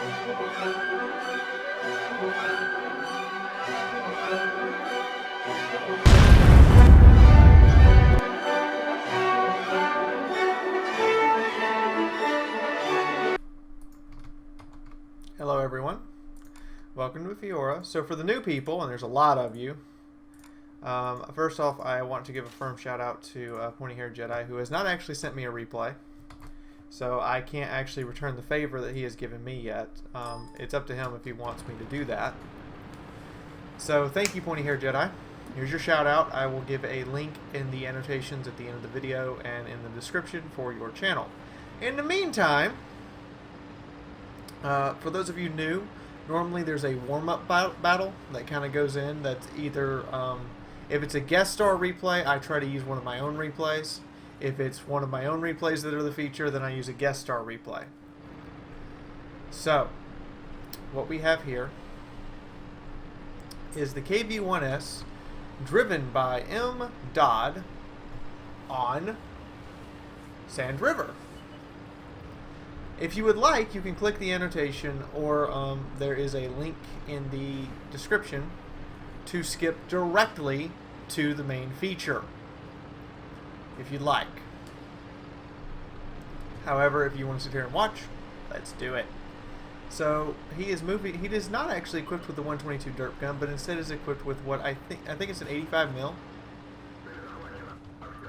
Hello everyone, welcome to Fiaura. So for the new people, and there's a lot of you, first off I want to give a firm shout out to Pointy Haired Jedi, who has not actually sent me a replay. So I can't actually return the favor that he has given me yet. It's up to him if he wants me to do that. So thank you, Pointy Haired Jedi. Here's your shout out. I will give a link in the annotations at the end of the video and in the description for your channel. In the meantime, for those of you new, normally there's a warm-up battle that kind of goes in. That's either, if it's a guest star replay, I try to use one of my own replays. If it's one of my own replays that are the feature, then I use a guest star replay. So, what we have here is the KV-1S driven by M. Dodd on Sand River. If you would like, you can click the annotation, or there is a link in the description to skip directly to the main feature, if you'd like. However, if you want to sit here and watch, let's do it. So he is moving. He is not actually equipped with the 122 derp gun, but instead is equipped with what I think it's an 85 mil.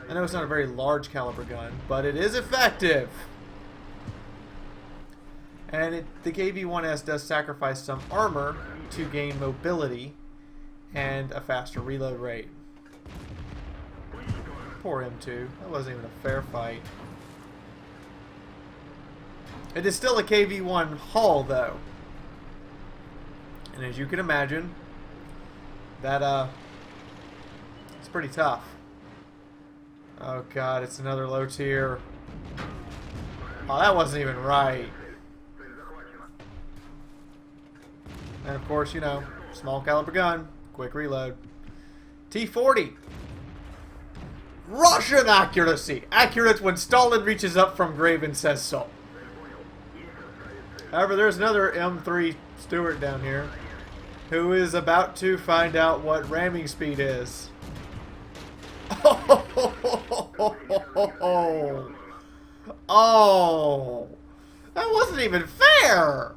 I know it's not a very large caliber gun, but it is effective. And the KV-1S does sacrifice some armor to gain mobility and a faster reload rate. Poor M2. That wasn't even a fair fight. It is still a KV-1 hull, though. And as you can imagine, that it's pretty tough. Oh god, it's another low tier. Oh, that wasn't even right. And of course, you know, small caliber gun, quick reload. T-40. Russian accuracy. Accurate when Stalin reaches up from grave and says so. However, there's another M3 Stewart down here who is about to find out what ramming speed is. Oh, that wasn't even fair.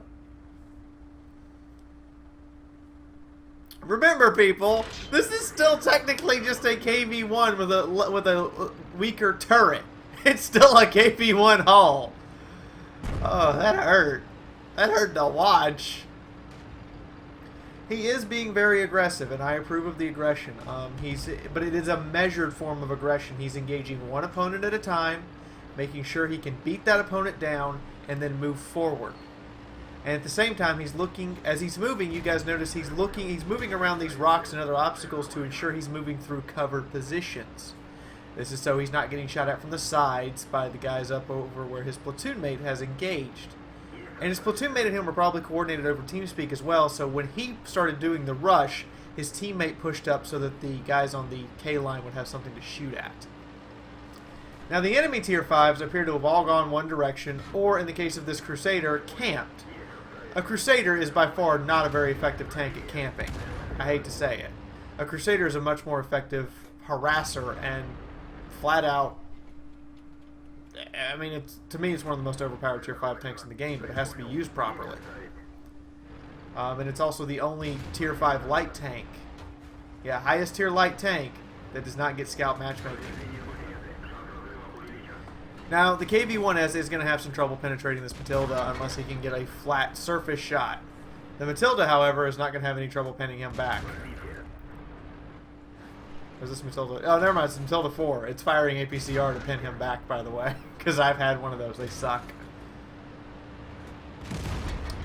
Remember, people, this is still technically just a KV-1 with a weaker turret. It's still a KV-1 hull. Oh, that hurt. That hurt to watch. He is being very aggressive, and I approve of the aggression. But it is a measured form of aggression. He's engaging one opponent at a time, making sure he can beat that opponent down, and then move forward. And at the same time, he's looking, as he's moving, you guys notice he's moving around these rocks and other obstacles to ensure he's moving through covered positions. This is so he's not getting shot at from the sides by the guys up over where his platoon mate has engaged. And his platoon mate and him were probably coordinated over TeamSpeak as well, so when he started doing the rush, his teammate pushed up so that the guys on the K line would have something to shoot at. Now the enemy tier 5s appear to have all gone one direction, or in the case of this Crusader, camped. A Crusader is by far not a very effective tank at camping. I hate to say it. A Crusader is a much more effective harasser and flat out, I mean, to me it's one of the most overpowered tier 5 tanks in the game, but it has to be used properly. And it's also the only tier 5 light tank, yeah, highest tier light tank that does not get scout matchmaking. Now, the KV-1S is going to have some trouble penetrating this Matilda unless he can get a flat surface shot. The Matilda, however, is not going to have any trouble pinning him back. Is this Matilda? Oh, never mind. It's Matilda 4. It's firing APCR to pin him back, by the way, because I've had one of those. They suck.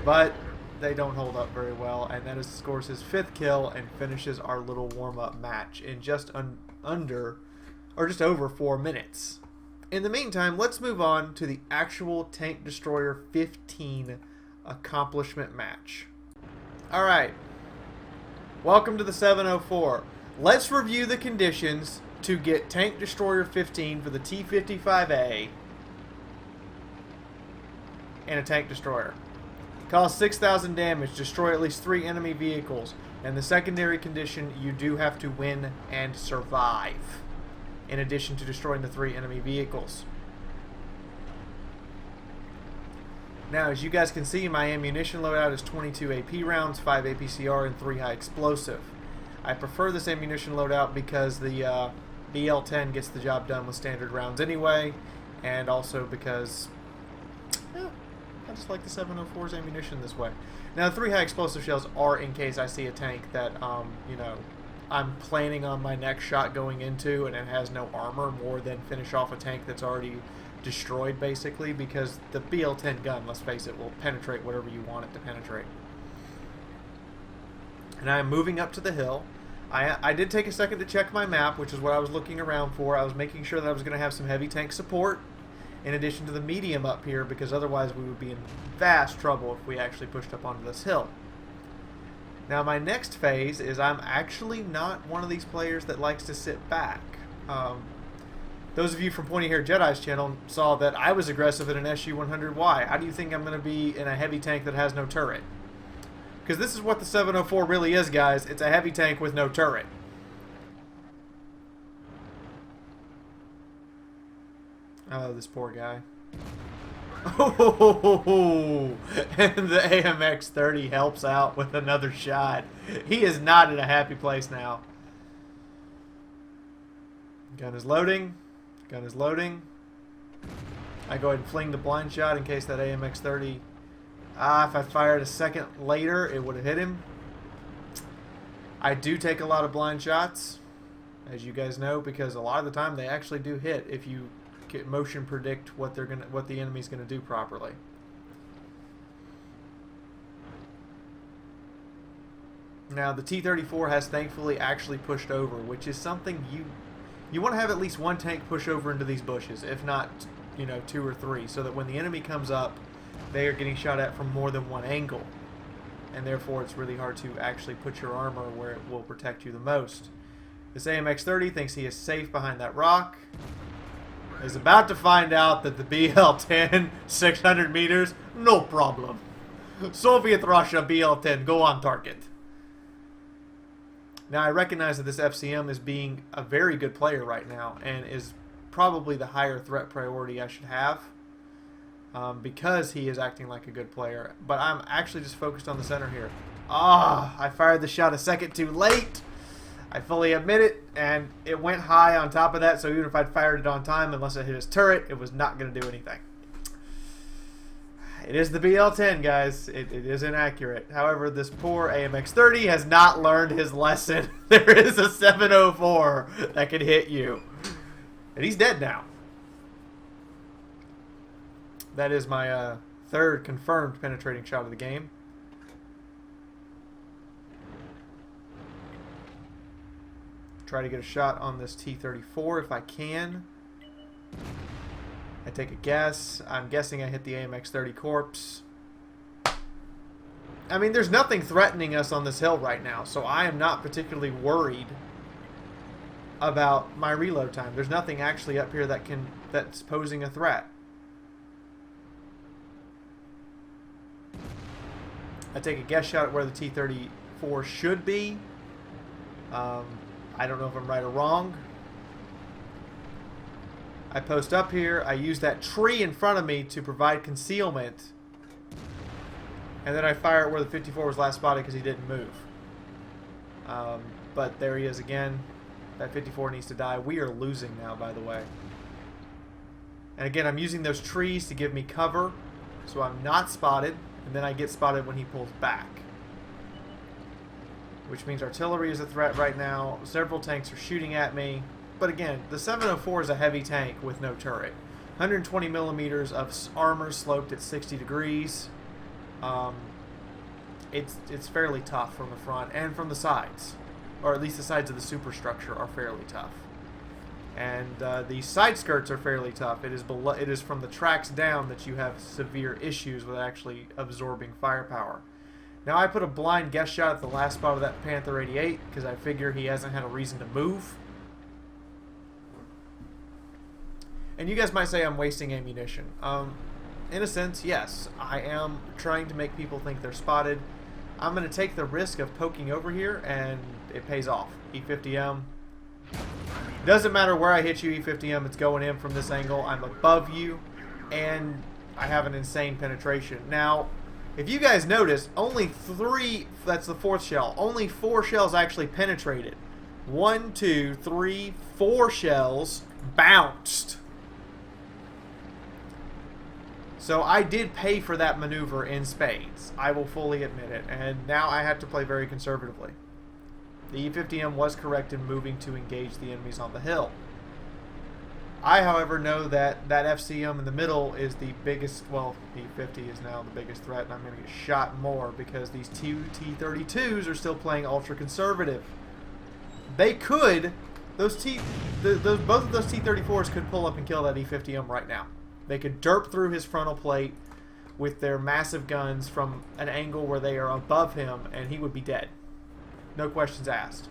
But they don't hold up very well, and that scores his 5th kill and finishes our little warm-up match in just just over 4 minutes. In the meantime, let's move on to the actual Tank Destroyer 15 accomplishment match. Alright, welcome to the 704. Let's review the conditions to get Tank Destroyer 15 for the T-55A and a Tank Destroyer. Cause 6,000 damage. Destroy at least 3 enemy vehicles. And the secondary condition, you do have to win and survive, in addition to destroying the 3 enemy vehicles. Now, as you guys can see, my ammunition loadout is 22 AP rounds, 5 APCR, and 3 high explosive. I prefer this ammunition loadout because the BL-10 gets the job done with standard rounds anyway, and also because I just like the 704's ammunition this way. Now, the 3 high explosive shells are in case I see a tank that, you know, I'm planning on my next shot going into, and it has no armor, more than finish off a tank that's already destroyed, basically, because the BL-10 gun, let's face it, will penetrate whatever you want it to penetrate. And I'm moving up to the hill. I did take a second to check my map, which is what I was looking around for. I was making sure that I was going to have some heavy tank support in addition to the medium up here, because otherwise we would be in vast trouble if we actually pushed up onto this hill. Now, my next phase is I'm actually not one of these players that likes to sit back. Those of you from Pointy Hair Jedi's channel saw that I was aggressive in an SU-100Y. How do you think I'm going to be in a heavy tank that has no turret? Because this is what the 704 really is, guys. It's a heavy tank with no turret. Oh, this poor guy. Oh, and the AMX-30 helps out with another shot. He is not in a happy place now. Gun is loading. Gun is loading. I go ahead and fling the blind shot in case that AMX-30... if I fired a second later, it would have hit him. I do take a lot of blind shots, as you guys know, because a lot of the time they actually do hit if you motion predict what the enemy's gonna do properly. Now, the T-34 has thankfully actually pushed over, which is something you want to have at least one tank push over into these bushes, if not, you know, 2 or 3, so that when the enemy comes up, they are getting shot at from more than one angle, and therefore it's really hard to actually put your armor where it will protect you the most. This AMX-30 thinks he is safe behind that rock. Is about to find out that the BL-10, 600 meters, no problem. Soviet Russia BL-10, go on target. Now, I recognize that this FCM is being a very good player right now, and is probably the higher threat priority I should have, because he is acting like a good player. But I'm actually just focused on the center here. I fired the shot a second too late. I fully admit it, and it went high on top of that, so even if I'd fired it on time, unless it hit his turret, it was not going to do anything. It is the BL-10, guys. It is inaccurate. However, this poor AMX-30 has not learned his lesson. There is a 704 that can hit you. And he's dead now. That is my third confirmed penetrating shot of the game. Try to get a shot on this T-34 if I can. I take a guess. I'm guessing I hit the AMX-30 corpse. I mean, there's nothing threatening us on this hill right now, so I am not particularly worried about my reload time. There's nothing actually up here that's posing a threat. I take a guess shot at where the T-34 should be. I don't know if I'm right or wrong. I post up here. I use that tree in front of me to provide concealment. And then I fire at where the 54 was last spotted because he didn't move. But there he is again. That 54 needs to die. We are losing now, by the way. And again, I'm using those trees to give me cover, so I'm not spotted. And then I get spotted when he pulls back. Which means artillery is a threat right now. Several tanks are shooting at me. But again, the 704 is a heavy tank with no turret. 120 millimeters of armor sloped at 60 degrees. It's fairly tough from the front and from the sides. Or at least the sides of the superstructure are fairly tough. And the side skirts are fairly tough. It is from the tracks down that you have severe issues with actually absorbing firepower. Now, I put a blind guess shot at the last spot of that Panther 88 because I figure he hasn't had a reason to move. And you guys might say I'm wasting ammunition. in a sense, yes. I am trying to make people think they're spotted. I'm going to take the risk of poking over here, and it pays off. E50M. Doesn't matter where I hit you, E50M, it's going in from this angle. I'm above you, and I have an insane penetration. Now, if you guys notice, only 3, that's the 4th shell, only 4 shells actually penetrated. 1, 2, 3, 4 shells bounced. So I did pay for that maneuver in spades. I will fully admit it. And now I have to play very conservatively. The E50M was correct in moving to engage the enemies on the hill. I, however, know that that FCM in the middle is the biggest, well, E50 is now the biggest threat, and I'm going to get shot more because these two T-32s are still playing ultra-conservative. They could, both of those T-34s could pull up and kill that E50M right now. They could derp through his frontal plate with their massive guns from an angle where they are above him, and he would be dead. No questions asked.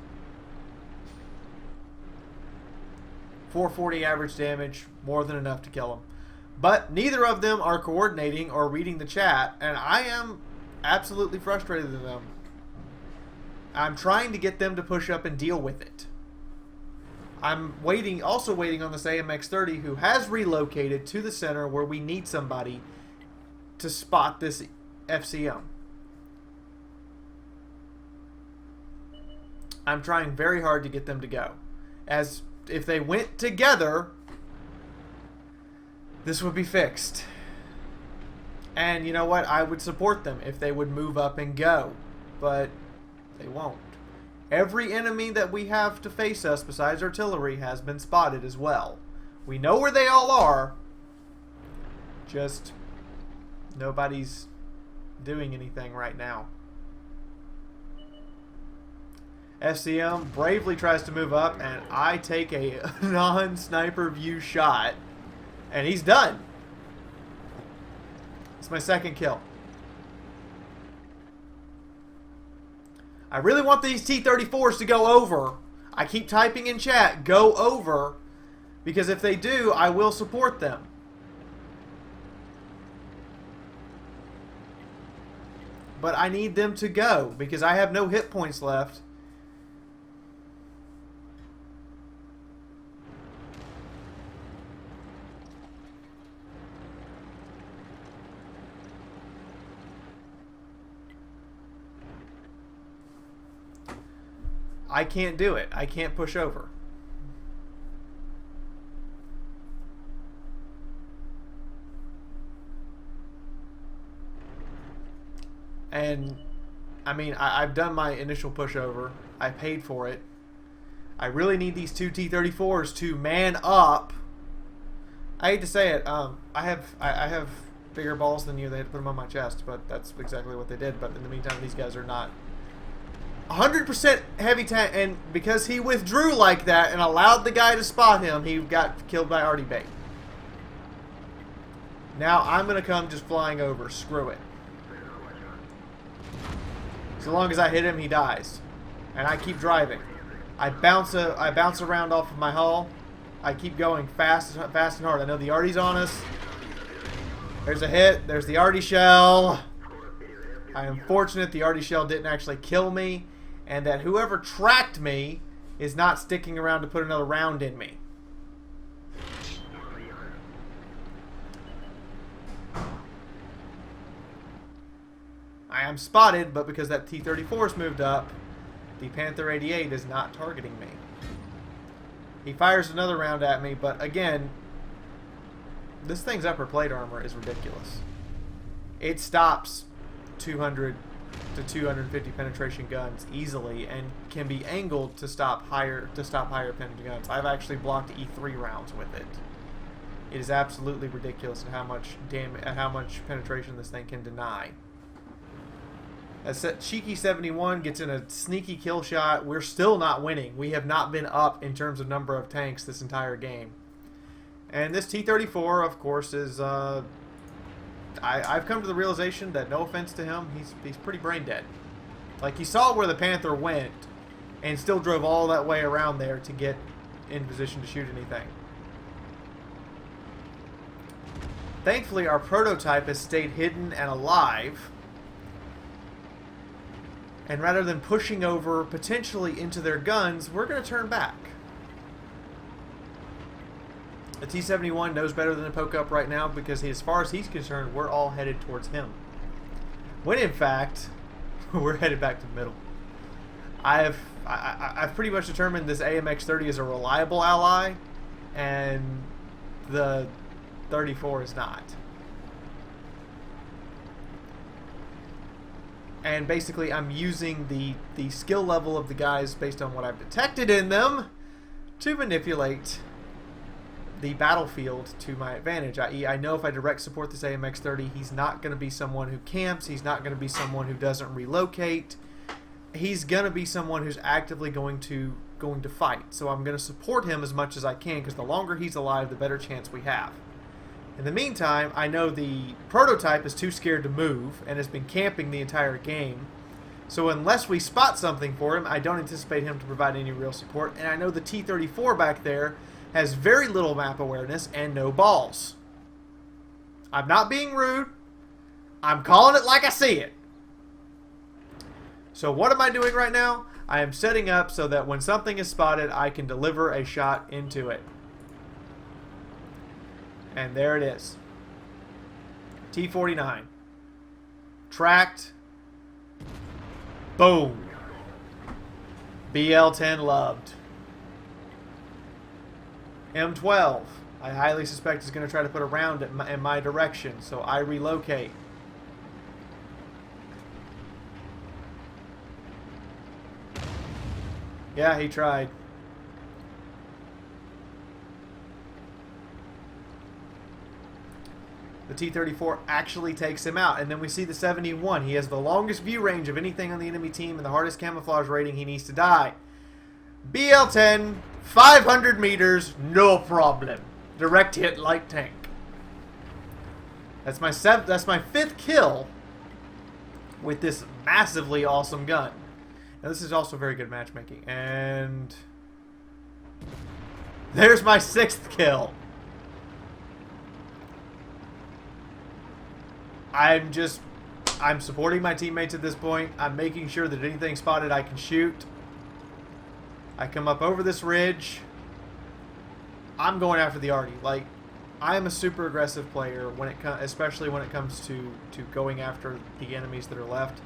440 average damage, more than enough to kill him. But neither of them are coordinating or reading the chat, and I am absolutely frustrated with them. I'm trying to get them to push up and deal with it. I'm also waiting on this AMX-30 who has relocated to the center where we need somebody to spot this FCM. I'm trying very hard to get them to go. As if they went together, this would be fixed. And you know what? I would support them if they would move up and go. But they won't. Every enemy that we have to face us besides artillery has been spotted as well. We know where they all are. Just nobody's doing anything right now. FCM bravely tries to move up, and I take a non-sniper view shot, and he's done. It's my second kill. I really want these T-34s to go over. I keep typing in chat, go over, because if they do, I will support them. But I need them to go, because I have no hit points left. I can't do it. I can't push over. And, I mean, I've done my initial pushover. I paid for it. I really need these two T-34s to man up. I hate to say it. I have bigger balls than you. They had to put them on my chest, but that's exactly what they did. But in the meantime, these guys are not 100% heavy tank, and because he withdrew like that and allowed the guy to spot him, he got killed by arty bait. Now I'm gonna come just flying over. Screw it. So long as I hit him, he dies, and I keep driving. I bounce around off of my hull. I keep going fast and hard. I know the arty's on us. There's a hit. There's the arty shell. I am fortunate the arty shell didn't actually kill me, and that whoever tracked me is not sticking around to put another round in me. I am spotted, but because that T-34's moved up, the Panther 88 is not targeting me. He fires another round at me, but again, this thing's upper plate armor is ridiculous. It stops 200 to 250 penetration guns easily, and can be angled to stop higher penetration guns. I've actually blocked E3 rounds with it. It is absolutely ridiculous at how much penetration this thing can deny. As Cheeky 71 gets in a sneaky kill shot, we're still not winning. We have not been up in terms of number of tanks this entire game. And this T-34, of course, is I've come to the realization that, no offense to him, he's pretty brain dead. Like, he saw where the Panther went and still drove all that way around there to get in position to shoot anything. Thankfully, our prototype has stayed hidden and alive. And rather than pushing over potentially into their guns, we're going to turn back. The T-71 knows better than to poke up right now because as far as he's concerned, we're all headed towards him. When in fact, we're headed back to the middle. I've pretty much determined this AMX-30 is a reliable ally, and the 34 is not. And basically, I'm using the skill level of the guys based on what I've detected in them to manipulate the battlefield to my advantage. I.e., I know if I direct support this AMX-30, he's not going to be someone who camps. He's not going to be someone who doesn't relocate. He's going to be someone who's actively going to fight. So I'm going to support him as much as I can, because the longer he's alive, the better chance we have. In the meantime, I know the prototype is too scared to move and has been camping the entire game. So unless we spot something for him, I don't anticipate him to provide any real support. And I know the T-34 back there has very little map awareness and no balls. I'm not being rude. I'm calling it like I see it. So what am I doing right now? I am setting up so that when something is spotted, I can deliver a shot into it. And there it is. T-49. Tracked. Boom. BL-10 loved. M12. I highly suspect is going to try to put a round in my direction, so I relocate. Yeah, he tried. The T-34 actually takes him out, and then we see the 71. He has the longest view range of anything on the enemy team and the hardest camouflage rating. He needs to die. BL-10, 500 meters, no problem. Direct hit, light tank. That's my fifth kill with this massively awesome gun. Now this is also very good matchmaking. And there's my sixth kill. I'm supporting my teammates at this point. I'm making sure that anything spotted I can shoot. I come up over this ridge. I'm going after the arty. Like, I am a super aggressive player when especially when it comes to going after the enemies that are left.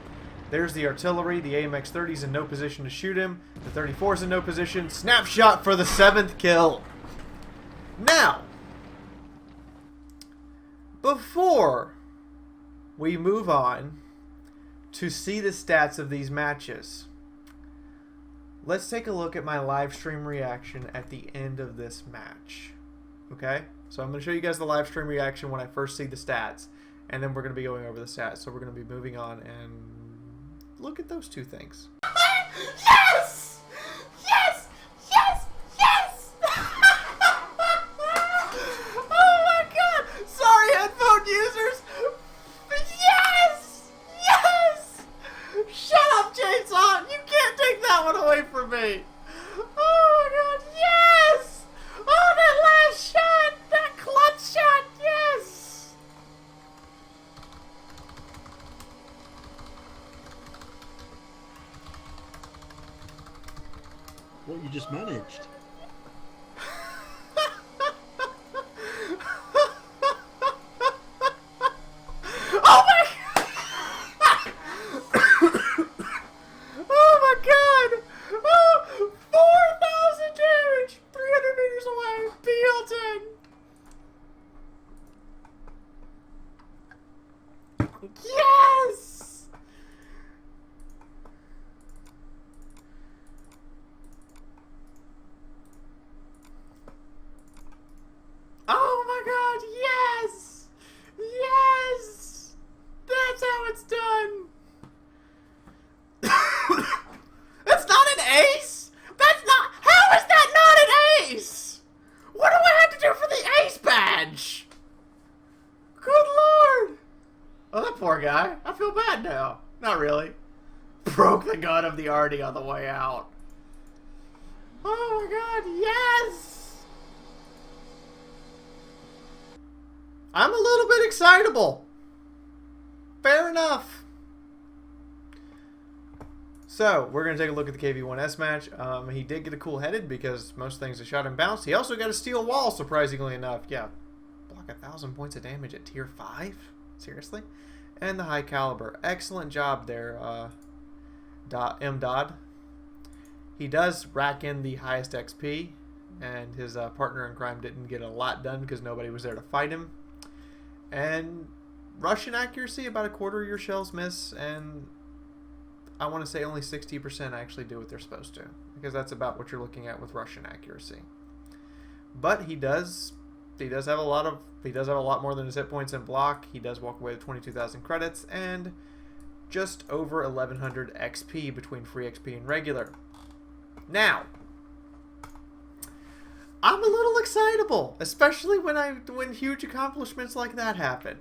There's the artillery. The AMX-30's in no position to shoot him. The 34's in no position. Snapshot for the 7th kill. Now, before we move on to see the stats of these matches, let's take a look at my live stream reaction at the end of this match. Okay? So I'm going to show you guys the live stream reaction when I first see the stats, and then we're going to be going over the stats. So we're going to be moving on and look at those two things. Yes! Yes! Yes! Yes! Oh my god! Sorry, headphone users! Yes! Yes! Shut up, Chainsaw! You can't take that one away from me! Oh my god, yes! Oh, that last shot! That clutch shot, yes! What you just managed? Oh my god! Oh my god! Oh, 4,000 damage! 300 meters away! BL-10! Yes! Oh my god, yes! Yes! That's how it's done! That's not an ace! That's not... How is that not an ace? What do I have to do for the ace badge? Good lord! Oh, that poor guy. I feel bad now. Not really. Broke the gun of the arty on the way out. Oh my god, yes! I'm a little bit excitable. Fair enough. So, we're going to take a look at the KV-1S match. He did get a cool headed because most things that shot him bounced. He also got a steel wall, surprisingly enough. Yeah, block 1,000 points of damage at tier 5? Seriously? And the high caliber. Excellent job there, M. Dodd. He does rack in the highest XP, and his partner in crime didn't get a lot done because nobody was there to fight him. And Russian accuracy, about a quarter of your shells miss, and I want to say only 60% actually do what they're supposed to, because that's about what you're looking at with Russian accuracy. But he does have a lot more than his hit points in block. He does walk away with 22,000 credits and just over 1,100 XP between free XP and regular. Now, I'm a little excitable, especially when huge accomplishments like that happen.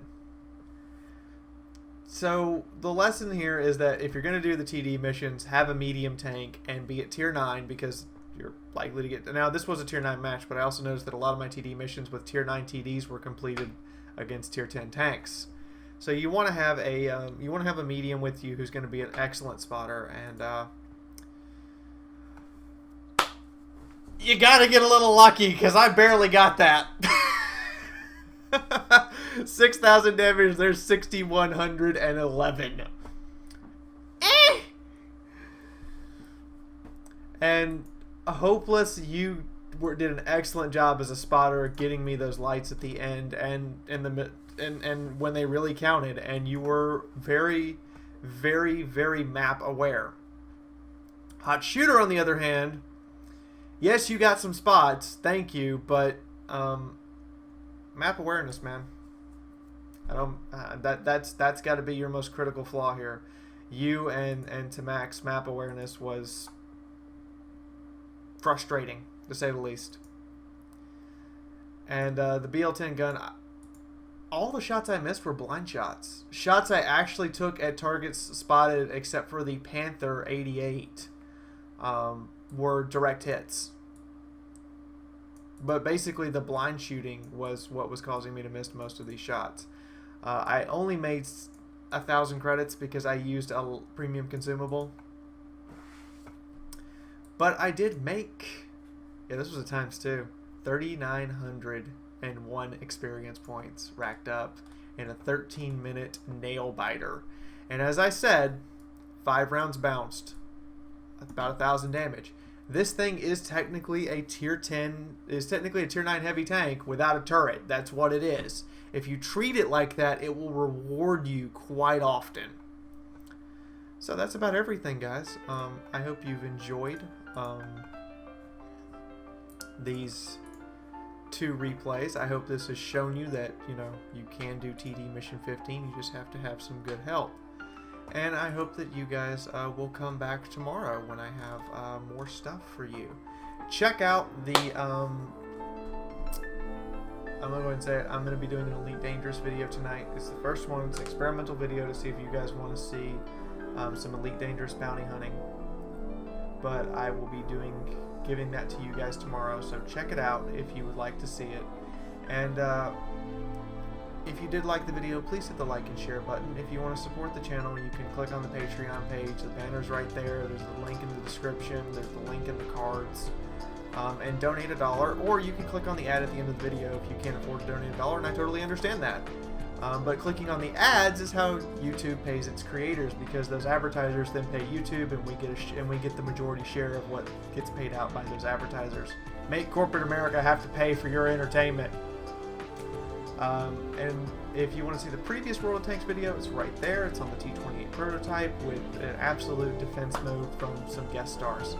So the lesson here is that if you're going to do the TD missions, have a medium tank and be at tier 9, because you're likely to get... Now, this was a tier 9 match, but I also noticed that a lot of my TD missions with tier 9 TDs were completed against tier 10 tanks. So you want to have a medium with you who's going to be an excellent spotter, and you got to get a little lucky, because I barely got that. 6,000 damage, there's 6,111. And Hopeless, you did an excellent job as a spotter getting me those lights at the end and when they really counted, and you were very, very, very map aware. Hot Shooter, on the other hand, yes, you got some spots, thank you, but map awareness, man. I don't. That's got to be your most critical flaw here. You and Tamac's map awareness was frustrating, to say the least. And the BL-10 gun, all the shots I missed were blind shots. Shots I actually took at targets spotted, except for the Panther 88, were direct hits. But basically, the blind shooting was what was causing me to miss most of these shots. I only made 1,000 credits because I used a premium consumable. But I did make, yeah, this was a times 2, 3,901 experience points racked up in a 13-minute nail biter. And as I said, 5 rounds bounced, about 1,000 damage. This thing is technically a tier 10, is technically a tier 9 heavy tank without a turret. That's what it is. If you treat it like that, it will reward you quite often. So that's about everything, guys. I hope you've enjoyed these 2 replays. I hope this has shown you that, you know, you can do TD Mission 15. You just have to have some good help. And I hope that you guys will come back tomorrow when I have more stuff for you. Check out the... I'm going to go ahead and say it. I'm going to be doing an Elite Dangerous video tonight. It's the first one. It's an experimental video to see if you guys want to see some Elite Dangerous bounty hunting. But I will be giving that to you guys tomorrow. So check it out if you would like to see it. And if you did like the video, please hit the like and share button. If you want to support the channel, you can click on the Patreon page. The banner's right there. There's the link in the description. There's the link in the cards. And donate $1, or you can click on the ad at the end of the video if you can't afford to donate $1, and I totally understand that. But clicking on the ads is how YouTube pays its creators, because those advertisers then pay YouTube, and we get the majority share of what gets paid out by those advertisers. Make corporate America have to pay for your entertainment. And if you want to see the previous World of Tanks video, it's right there. It's on the T-28 prototype with an absolute defense mode from some guest stars.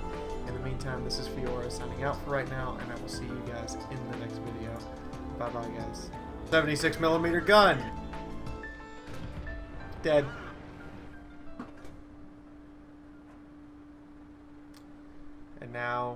In the meantime, this is Fiaura signing out for right now, and I will see you guys in the next video. Bye-bye, guys. 76mm gun. Dead. And now...